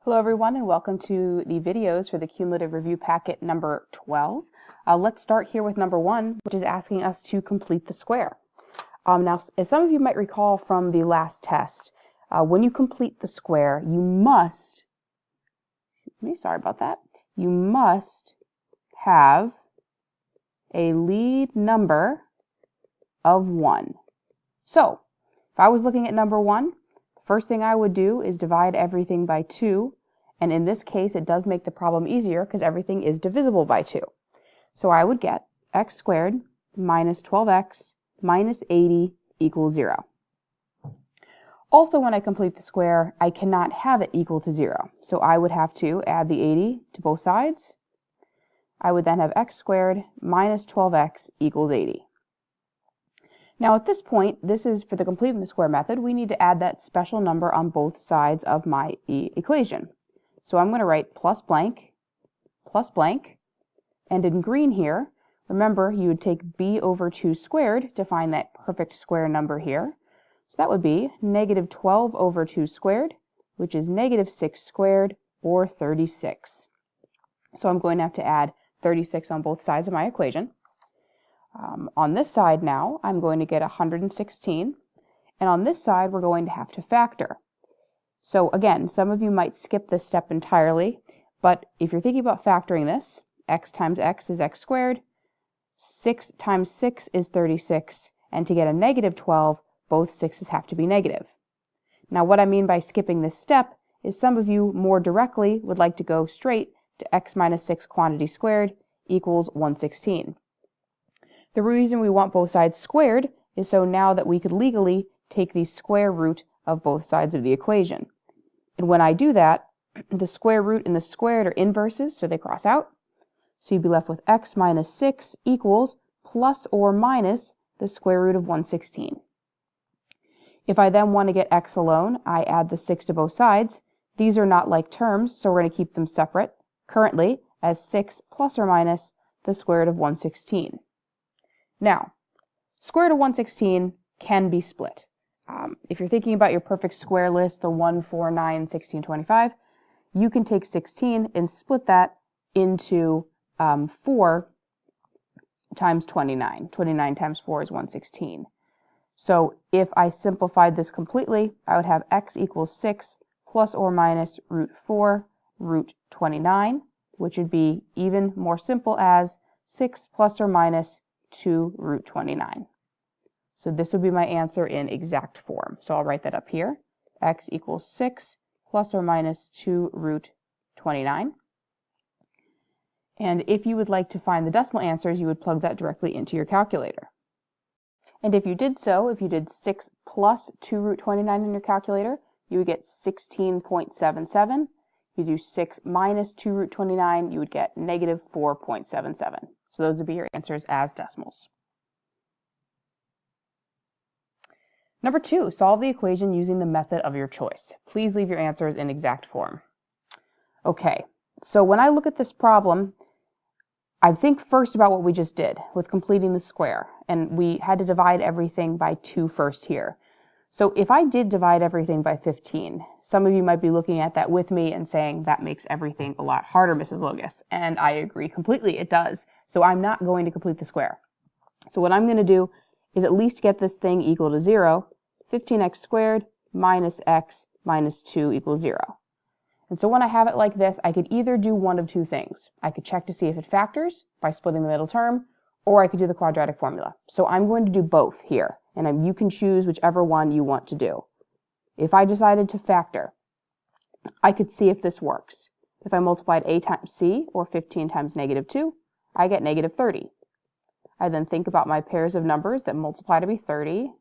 Hello everyone and welcome to the videos for the cumulative review packet number 12. Let's start here with number 1, which is asking us to complete the square. Now, as some of you might recall from the last test, when you complete the square, you must, you must have a lead number of 1. So, if I was looking at number 1, first thing I would do is divide everything by 2, and in this case it does make the problem easier because everything is divisible by 2. So I would get x squared minus 12x minus 80 equals 0. Also, when I complete the square, I cannot have it equal to 0. So I would have to add the 80 to both sides. I would then have x squared minus 12x equals 80. Now at this point, this is for the completing the square method, we need to add that special number on both sides of my equation. So I'm going to write plus blank, and in green here, remember you would take b over 2 squared to find that perfect square number here. So that would be negative 12 over 2 squared, which is negative 6 squared, or 36. So I'm going to have to add 36 on both sides of my equation. On this side now, I'm going to get 116, and on this side we're going to have to factor. So again, some of you might skip this step entirely, but if you're thinking about factoring this, x times x is x squared, 6 times 6 is 36, and to get a negative 12, both 6's have to be negative. Now what I mean by skipping this step is some of you more directly would like to go straight to x minus 6 quantity squared equals 116. The reason we want both sides squared is so now that we could legally take the square root of both sides of the equation. And when I do that, the square root and the squared are inverses, so they cross out. So you'd be left with x minus 6 equals plus or minus the square root of 116. If I then want to get x alone, I add the 6 to both sides. These are not like terms, so we're going to keep them separate, currently as 6 plus or minus the square root of 116. Now, square root of 116 can be split. If you're thinking about your perfect square list, the 1, 4, 9, 16, 25, you can take 16 and split that into 4 times 29. 29 times 4 is 116. So if I simplified this completely, I would have x equals 6 plus or minus root 4 root 29, which would be even more simple as 6 plus or minus 2 root 29. So this would be my answer in exact form. So I'll write that up here. X equals 6 plus or minus 2 root 29. And if you would like to find the decimal answers, you would plug that directly into your calculator. And if you did so, if you did 6 plus 2 root 29 in your calculator, you would get 16.77. If you do 6 minus 2 root 29, you would get negative 4.77. So those would be your answers as decimals. Number 2, solve the equation using the method of your choice. Please leave your answers in exact form. Okay, so when I look at this problem, I think first about what we just did with completing the square, and we had to divide everything by 2 first here. So if I did divide everything by 15, some of you might be looking at that with me and saying that makes everything a lot harder, Mrs. Logus, and I agree completely, it does. So I'm not going to complete the square. So what I'm going to do is at least get this thing equal to 0. 15x squared minus x minus 2 equals 0. And so when I have it like this, I could either do one of two things. I could check to see if it factors by splitting the middle term, or I could do the quadratic formula. So I'm going to do both here, and you can choose whichever one you want to do. If I decided to factor, I could see if this works. If I multiplied a times c, or 15 times negative 2, I get negative 30. I then think about my pairs of numbers that multiply to be 30,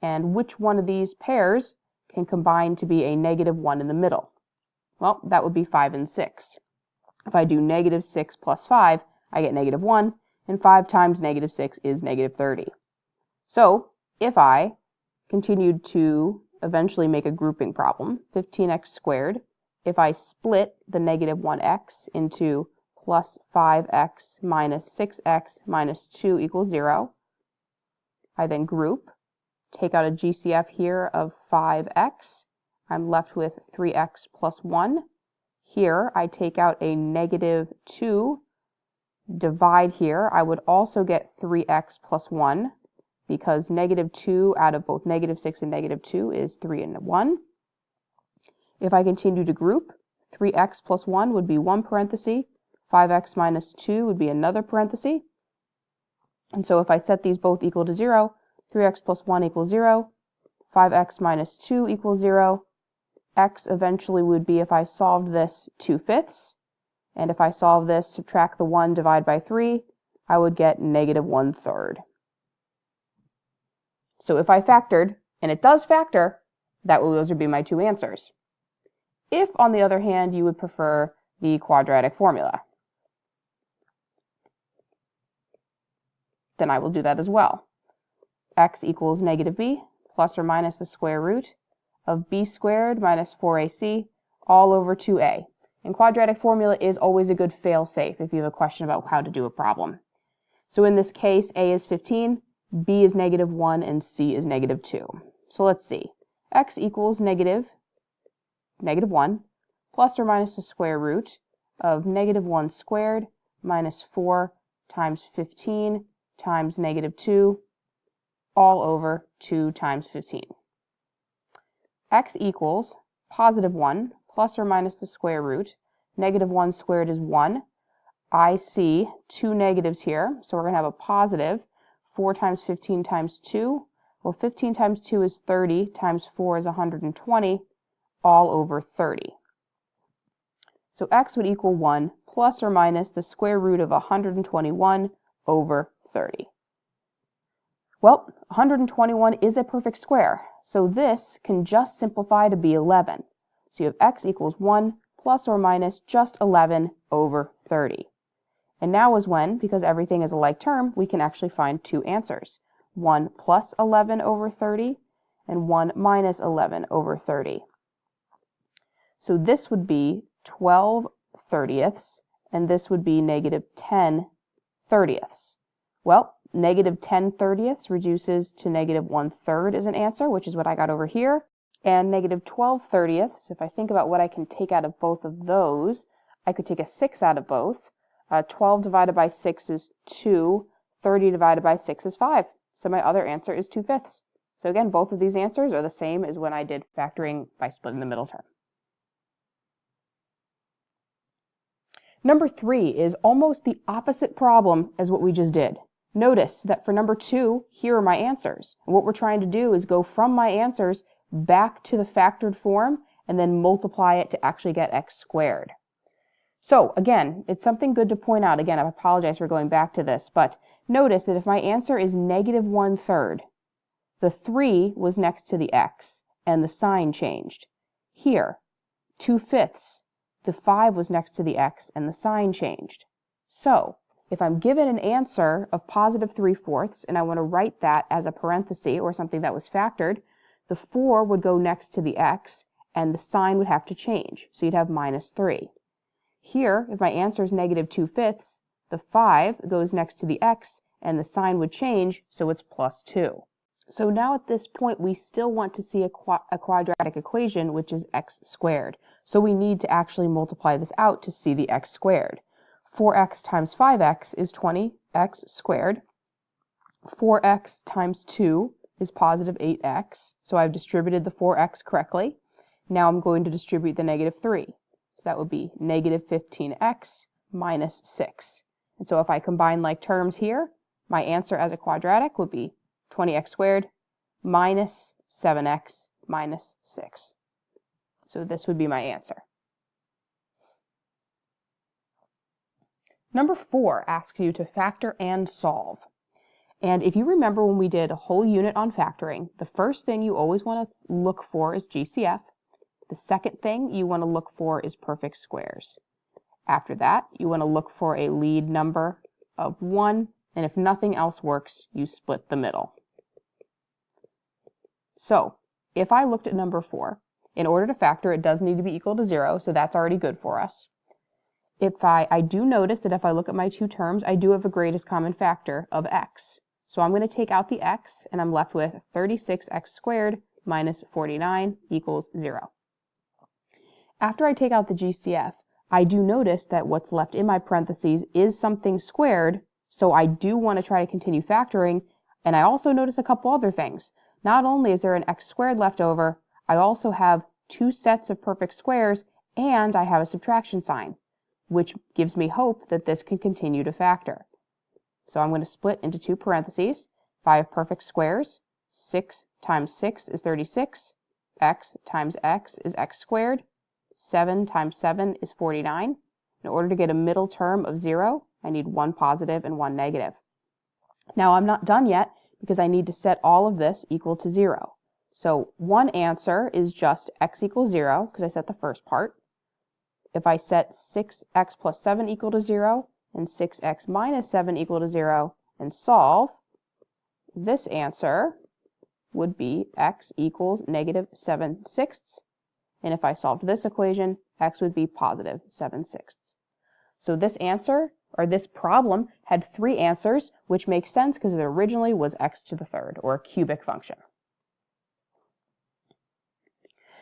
and which one of these pairs can combine to be a negative 1 in the middle? Well, that would be 5 and 6. If I do negative 6 plus 5, I get negative 1, and 5 times negative 6 is negative 30. So, if I continued to eventually make a grouping problem, 15x squared, if I split the negative 1x into plus 5x minus 6x minus 2 equals 0, I then group, take out a GCF here of 5x. I'm left with 3x plus 1. Here, I take out a negative 2, divide here. I would also get 3x plus 1, because negative 2 out of both negative 6 and negative 2 is 3 and 1. If I continue to group, 3x plus 1 would be one parenthesis, 5x minus 2 would be another parenthesis. And so if I set these both equal to 0, 3x plus 1 equals 0, 5x minus 2 equals 0. X eventually would be, if I solved this, 2/5. And if I solve this, subtract the 1, divide by 3, I would get negative 1/3. So if I factored, and it does factor, those would be my two answers. If, on the other hand, you would prefer the quadratic formula, then I will do that as well. X equals negative b plus or minus the square root of b squared minus 4ac all over 2a. And quadratic formula is always a good fail-safe if you have a question about how to do a problem. So in this case, a is 15, b is negative 1, and c is negative 2. So let's see. X equals negative 1 plus or minus the square root of negative 1 squared minus 4 times 15 times negative 2 all over 2 times 15. X equals positive 1 plus or minus the square root. Negative 1 squared is 1. I see two negatives here, so we're going to have a positive 4 times 15 times 2. Well, 15 times 2 is 30, times 4 is 120, all over 30. So x would equal 1 plus or minus the square root of 121 over 30. Well, 121 is a perfect square, so this can just simplify to be 11. So you have x equals 1 plus or minus just 11 over 30. And now is when, because everything is a like term, we can actually find two answers. 1 plus 11 over 30 and 1 minus 11 over 30. So this would be 12 thirtieths, and this would be negative 10 thirtieths. Well, negative 10 thirtieths reduces to negative 1/3 as an answer, which is what I got over here. And negative 12 thirtieths, if I think about what I can take out of both of those, I could take a 6 out of both. 12 divided by 6 is 2. 30 divided by 6 is 5. So my other answer is 2/5. So again, both of these answers are the same as when I did factoring by splitting the middle term. Number 3 is almost the opposite problem as what we just did. Notice that for number 2, here are my answers. And what we're trying to do is go from my answers back to the factored form and then multiply it to actually get x squared. So again, it's something good to point out. Again, I apologize for going back to this, but notice that if my answer is negative 1/3, the 3 was next to the x and the sign changed. Here, 2/5, the 5 was next to the x and the sign changed. So if I'm given an answer of positive 3/4 and I want to write that as a parenthesis or something that was factored, the 4 would go next to the x and the sign would have to change. So you'd have minus 3. Here, if my answer is negative 2/5, the 5 goes next to the x and the sign would change, so it's plus 2. So now at this point, we still want to see a quadratic equation, which is x squared. So we need to actually multiply this out to see the x squared. 4x times 5x is 20x squared. 4x times 2 is positive 8x. So I've distributed the 4x correctly. Now I'm going to distribute the negative 3. So that would be negative 15x minus 6. And so if I combine like terms here, my answer as a quadratic would be 20x squared minus 7x minus 6. So this would be my answer. Number 4 asks you to factor and solve. And if you remember when we did a whole unit on factoring, the first thing you always want to look for is GCF. The second thing you want to look for is perfect squares. After that, you want to look for a lead number of 1, and if nothing else works, you split the middle. So, if I looked at number 4, in order to factor, it does need to be equal to 0, so that's already good for us. If I do notice that if I look at my two terms, I do have a greatest common factor of x. So I'm going to take out the x, and I'm left with 36x squared minus 49 equals 0. After I take out the GCF, I do notice that what's left in my parentheses is something squared, so I do want to try to continue factoring, and I also notice a couple other things. Not only is there an x squared left over, I also have two sets of perfect squares, and I have a subtraction sign, which gives me hope that this can continue to factor. So I'm going to split into two parentheses. If I have perfect squares, 6 times 6 is 36, x times x is x squared, 7 times 7 is 49. In order to get a middle term of 0, I need one positive and one negative. Now I'm not done yet because I need to set all of this equal to 0. So one answer is just x equals 0 because I set the first part. If I set 6x plus 7 equal to 0 and 6x minus 7 equal to 0 and solve, this answer would be x equals negative 7/6. And if I solved this equation, x would be positive 7/6. So this answer, or this problem, had three answers, which makes sense because it originally was x to the third, or a cubic function.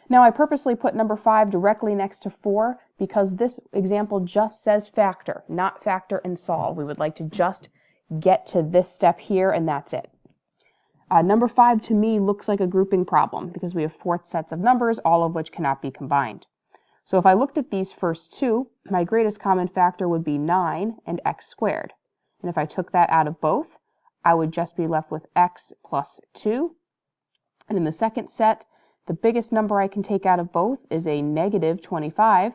Now I purposely put number 5 directly next to 4 because this example just says factor, not factor and solve. We would like to just get to this step here and that's it. Number 5 to me looks like a grouping problem because we have fourth sets of numbers, all of which cannot be combined. So if I looked at these first two, my greatest common factor would be 9 and x squared. And if I took that out of both, I would just be left with x plus 2. And in the second set, the biggest number I can take out of both is a negative 25.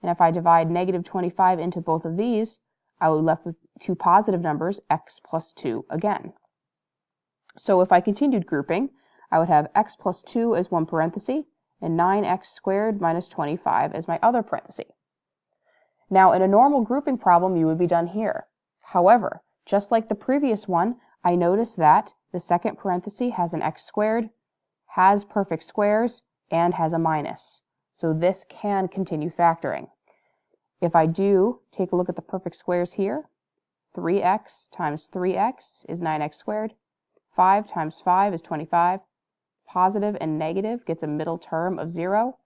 And if I divide negative 25 into both of these, I would be left with two positive numbers, x plus 2 again. So if I continued grouping, I would have x plus 2 as one parenthesis, and 9x squared minus 25 as my other parenthesis. Now, in a normal grouping problem, you would be done here. However, just like the previous one, I notice that the second parenthesis has an x squared, has perfect squares, and has a minus. So this can continue factoring. If I do take a look at the perfect squares here, 3x times 3x is 9x squared. 5 times 5 is 25. Positive and negative gets a middle term of 0.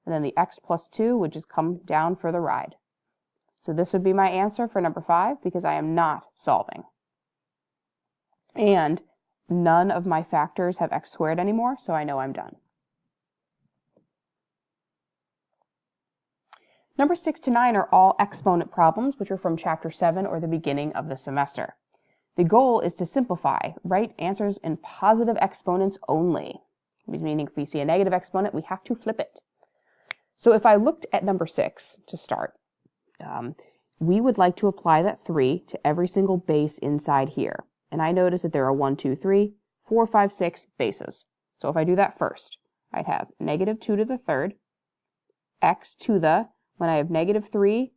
And then the x plus 2 would just come down for the ride. So this would be my answer for number 5 because I am not solving. And none of my factors have x squared anymore, so I know I'm done. Number 6 to 9 are all exponent problems, which are from Chapter 7 or the beginning of the semester. The goal is to simplify, write answers in positive exponents only, meaning if we see a negative exponent, we have to flip it. So if I looked at number 6 to start, we would like to apply that 3 to every single base inside here. And I notice that there are 1, 2, 3, 4, 5, 6 bases. So if I do that first, I'd have negative 2 to the third, x to the, when I have negative 3,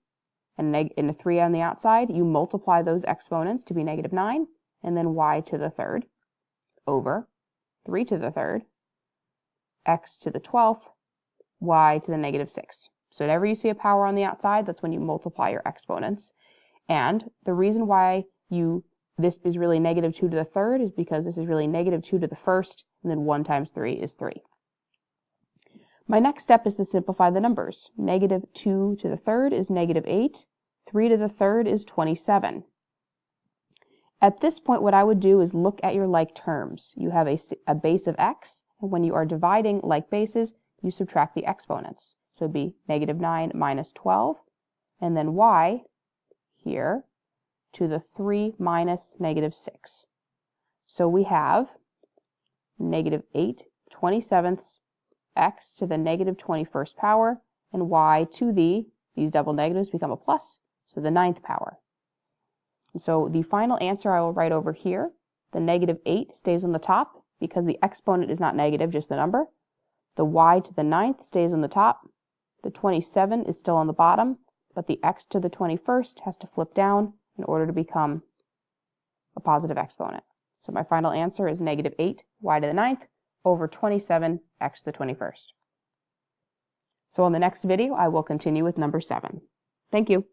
and a 3 on the outside, you multiply those exponents to be negative 9, and then y to the third over 3 to the third, x to the 12th, y to the negative 6. So whenever you see a power on the outside, that's when you multiply your exponents. And the reason why this is really negative 2 to the third is because this is really negative 2 to the first, and then 1 times 3 is 3. My next step is to simplify the numbers. Negative 2 to the third is negative 8. 3 to the third is 27. At this point, what I would do is look at your like terms. You have a base of x, and when you are dividing like bases, you subtract the exponents. So it would be negative 9 minus 12, and then y here to the 3 minus negative 6. So we have negative 8 27ths x to the negative 21st power, and y to these double negatives become a plus, so the 9th power. And so the final answer I will write over here. The negative 8 stays on the top because the exponent is not negative, just the number. The y to the 9th stays on the top. The 27 is still on the bottom, but the x to the 21st has to flip down in order to become a positive exponent. So my final answer is negative 8 y to the 9th over 27 x to the 21st. So on the next video, I will continue with number 7. Thank you.